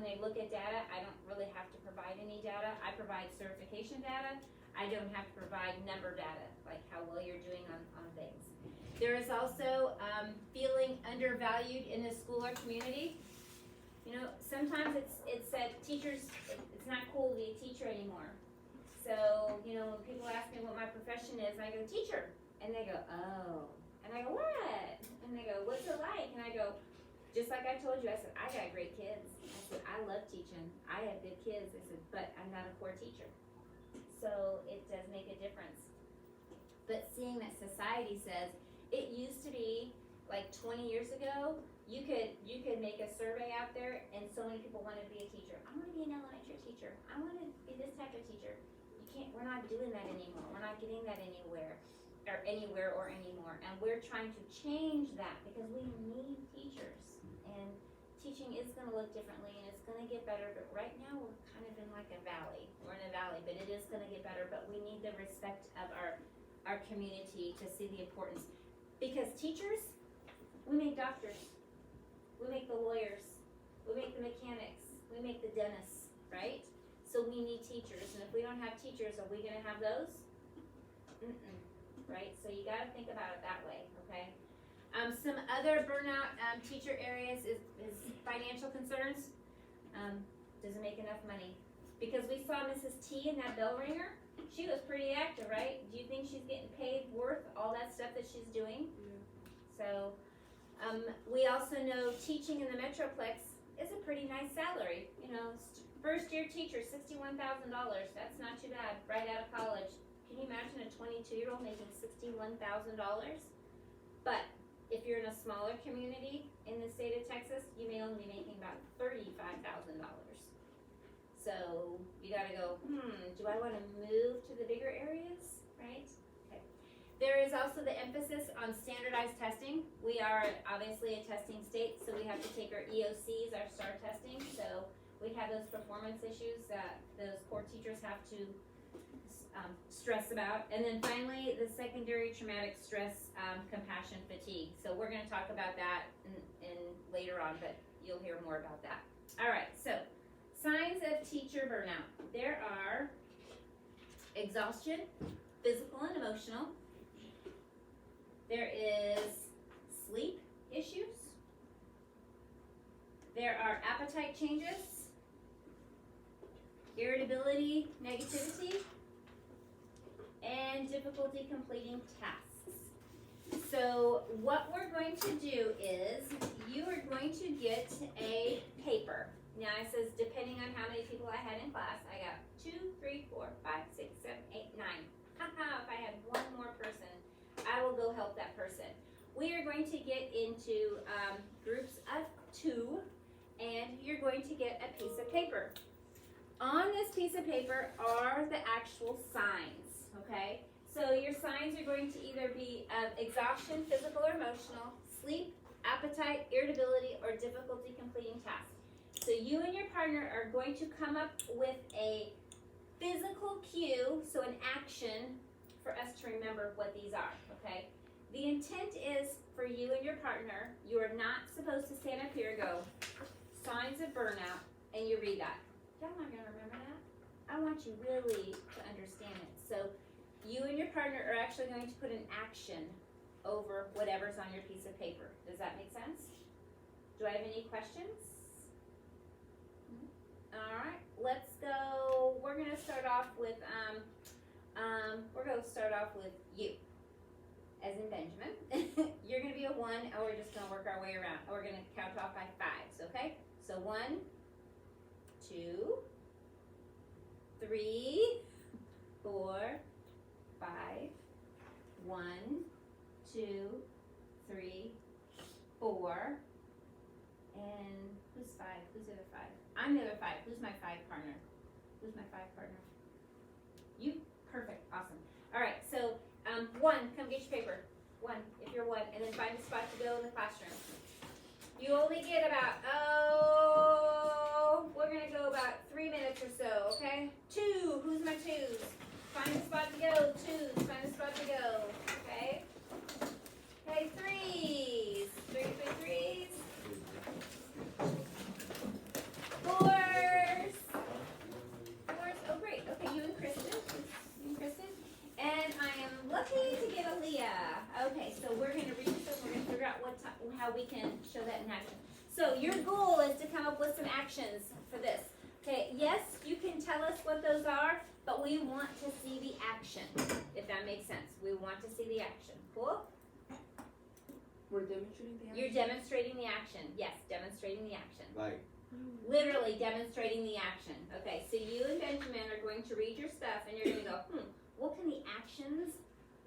they look at data, I don't really have to provide any data. I provide certification data. I don't have to provide number data, like how well you're doing on things. There is also feeling undervalued in the school or community. You know, sometimes it's that teachers, it's not cool to be a teacher anymore. So, you know, when people ask me what my profession is, and I go, teacher. And they go, oh. And I go, what? And they go, what's it like? And I go, just like I told you, I said, I got great kids. I said, I love teaching. I have good kids. I said, but I'm not a poor teacher. So it does make a difference. But seeing that society says, it used to be like 20 years ago, you could make a survey out there and so many people wanted to be a teacher. I want to be an elementary teacher. I want to be this type of teacher. We're not doing that anymore. We're not getting that anywhere or anymore. And we're trying to change that because we need teachers. And teaching is going to look differently and it's going to get better. But right now we're kind of in like a valley. We're in a valley, but it is going to get better. But we need the respect of our community to see the importance. Because teachers, we make doctors, we make the lawyers, we make the mechanics, we make the dentists, right? So we need teachers, and if we don't have teachers, are we gonna have those? Right? So you gotta think about it that way, okay? Some other burnout teacher areas is financial concerns. Doesn't make enough money. Because we saw Mrs. T in that bell ringer, she was pretty active, right? Do you think she's getting paid worth all that stuff that she's doing? Yeah. So, we also know teaching in the Metroplex is a pretty nice salary. You know, first year teacher, $61,000. That's not too bad, right out of college. Can you imagine a 22-year-old making $61,000? But if you're in a smaller community in the state of Texas, you may only be making about $35,000. So you gotta go, do I wanna move to the bigger areas, right? Okay. There is also the emphasis on standardized testing. We are obviously a testing state, so we have to take our EOCs, our STAR testing. So we have those performance issues that those core teachers have to stress about. And then finally, the secondary traumatic stress, compassion fatigue. So we're gonna talk about that in later on, but you'll hear more about that. All right, so signs of teacher burnout. There are exhaustion, physical and emotional. There is sleep issues. There are appetite changes, irritability, negativity, and difficulty completing tasks. So what we're going to do is you are going to get a paper. Now it says depending on how many people I had in class, I got 2, 3, 4, 5, 6, 7, 8, 9. Haha, if I had one more person, I will go help that person. We are going to get into groups of 2, and you're going to get a piece of paper. On this piece of paper are the actual signs, okay? So your signs are going to either be exhaustion, physical or emotional, sleep, appetite, irritability, or difficulty completing tasks. So you and your partner are going to come up with a physical cue, so an action for us to remember what these are, okay? The intent is for you and your partner, you are not supposed to stand up here and go, signs of burnout, and you read that. Y'all not gonna remember that? I want you really to understand it. So you and your partner are actually going to put an action over whatever's on your piece of paper. Does that make sense? Do I have any questions? All right, let's go. We're gonna start off with you, as in Benjamin. You're gonna be a 1, and we're just gonna work our way around. We're gonna count off by 5s, okay? So 1, 2, 3, 4, 5. 1, 2, 3, 4. And who's 5? Who's the other 5? I'm the other 5. Who's my 5 partner? Who's my 5 partner? You? Perfect. Awesome. All right. So 1, come get your paper. 1, if you're 1, and then find a spot to go in the classroom. You only get about, we're going to go about 3 minutes or so, okay? 2, who's my 2s? Find a spot to go. 2s, find a spot to go, okay? Okay, 3s. 3, 3, 3s. 4. actions for this. Okay, yes, you can tell us what those are, but we want to see the action, if that makes sense. We want to see the action. Cool? We're demonstrating the action? You're demonstrating the action. Yes, demonstrating the action. Like, Literally demonstrating the action. Okay, so you and Benjamin are going to read your stuff and you're going to go, what can the actions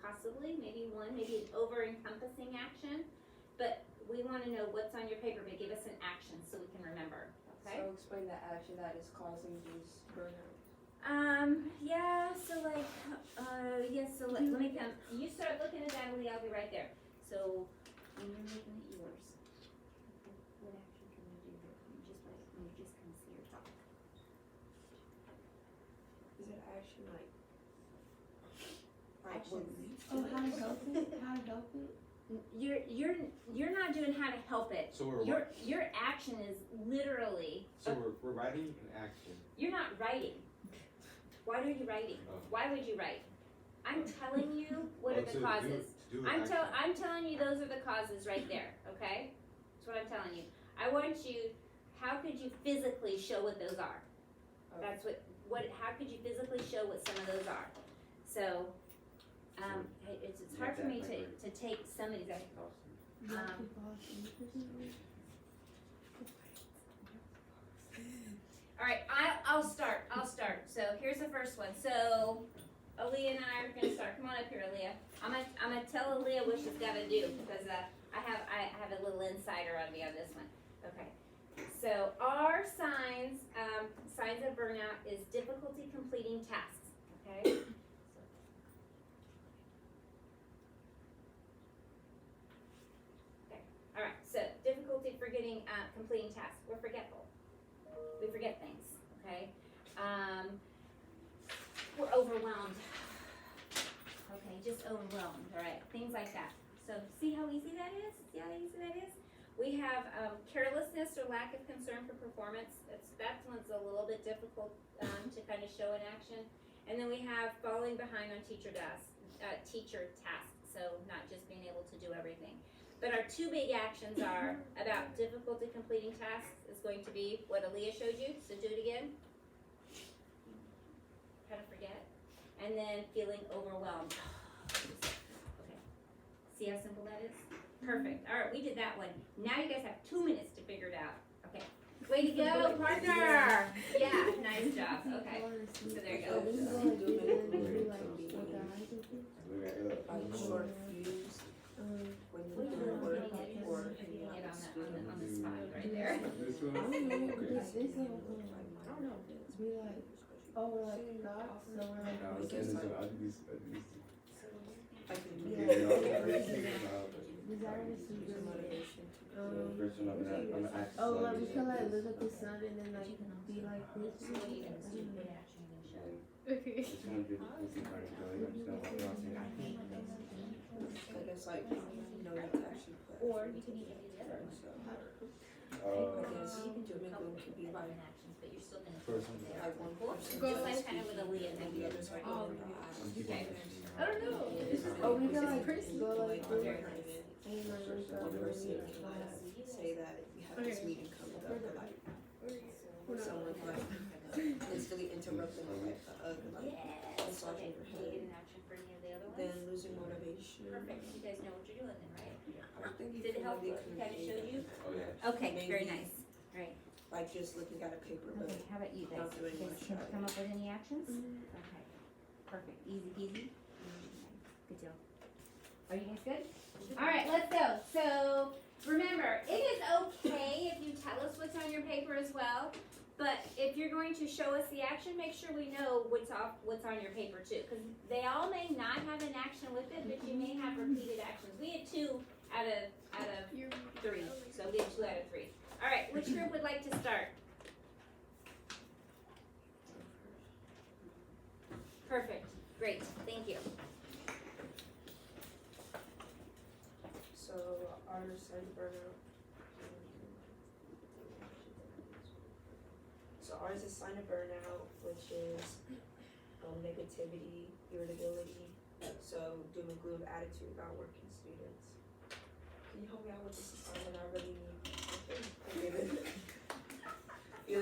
possibly, maybe one, maybe an over-encompassing action, but we want to know what's on your paper, but give us an action so we can remember. Okay? So explain the action that is causing this burnout. Yeah, so like, let me come, you start looking at that, Lee, I'll be right there. So, when you're looking at yours, what action can we do here? Let me just come see your topic. Is it action like Actions. Oh, how to help it? How to help it? You're not doing how to help it. so we're Your action is literally, we're writing an action. you're not writing. Why are you writing? Why would you write? I'm telling you what are the causes. I'm telling you those are the causes right there, okay? That's what I'm telling you. I want you, how could you physically show what those are? That's how could you physically show what some of those are? So, it's hard for me to take some of these out. All right, I'll start. So here's the first one. So Aaliyah and I are gonna start. Come on up here, Aaliyah. I'm gonna tell Aaliyah what she's gotta do because I have a little insider on me on this one. Okay. So our signs of burnout is difficulty completing tasks. Okay. All right. So difficulty completing tasks. We're forgetful. We forget things. Okay. We're overwhelmed. Okay, just overwhelmed. All right, things like that. So see how easy that is? We have carelessness or lack of concern for performance. That one's a little bit difficult to kind of show in action. And then we have falling behind on teacher tasks. So not just being able to do everything. But our two big actions are about difficulty completing tasks is going to be what Aaliyah showed you. So do it again. Kind of forget. And then feeling overwhelmed. Okay. See how simple that is? Perfect. All right, we did that one. Now you guys have 2 minutes to figure it out. Okay. Way to go, partner! Yeah, nice job. Okay. So there you go. Short fuse when you're doing work or on the spot right there. This one? I don't know. We like, oh, we're like dots, so we're like, I was saying this one, I do these. oh, like we can like look at the sun and then like be like this. Okay. I guess like, you know, that's actually put. Or you can even do the other one. I guess you can do it could be like actions, but you're still gonna Person. like one person. just like kind of with Aaliyah and The other's like, Oh, okay. I don't know. Oh, we can like go like Very this. nice. And like First look one up person and can like say that we have this meeting coming up, like someone like instantly interrupting like Yes. massaging Okay. your Can you get head, an action for any of the other ones? then losing motivation. Perfect. You guys know what you're doing then, right? I think Did it help? maybe Kind of showed you? Oh, yeah. Okay. Very Maybe. nice. Right. like just looking at a paper, but Okay. How about you guys? not doing You guys much can of it. come up with any actions? Okay. Perfect. Easy peasy. Good deal. Are you guys good? All right, let's go. So remember, it is okay if you tell us what's on your paper as well. But if you're going to show us the action, make sure we know what's on your paper too, because they all may not have an action with it, but you may have repeated actions. We had 2 out of 3, so we had 2 out of 3. All right, which group would like to start? Perfect. Great. Thank you. so our sign of burnout. So ours is sign of burnout, which is negativity, irritability, so doom and gloom attitude about working students. Can you help me out with this assignment? I really need feeling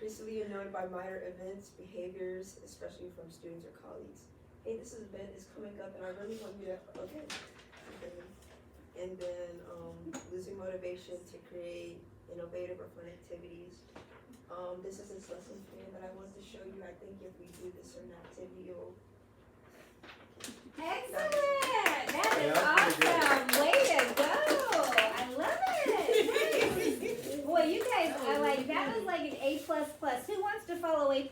Recently annoyed by minor events, behaviors, especially from students or colleagues. Hey, this event is coming up and I really want you to, okay. And then, losing motivation to create innovative or fun activities. This is this lesson plan that I wanted to show you. I think if we do this certain activity, it'll. Excellent! That is awesome! Way to go! I love it! Nice. Boy, you guys, I like, that was like an A++. Who wants to follow A++?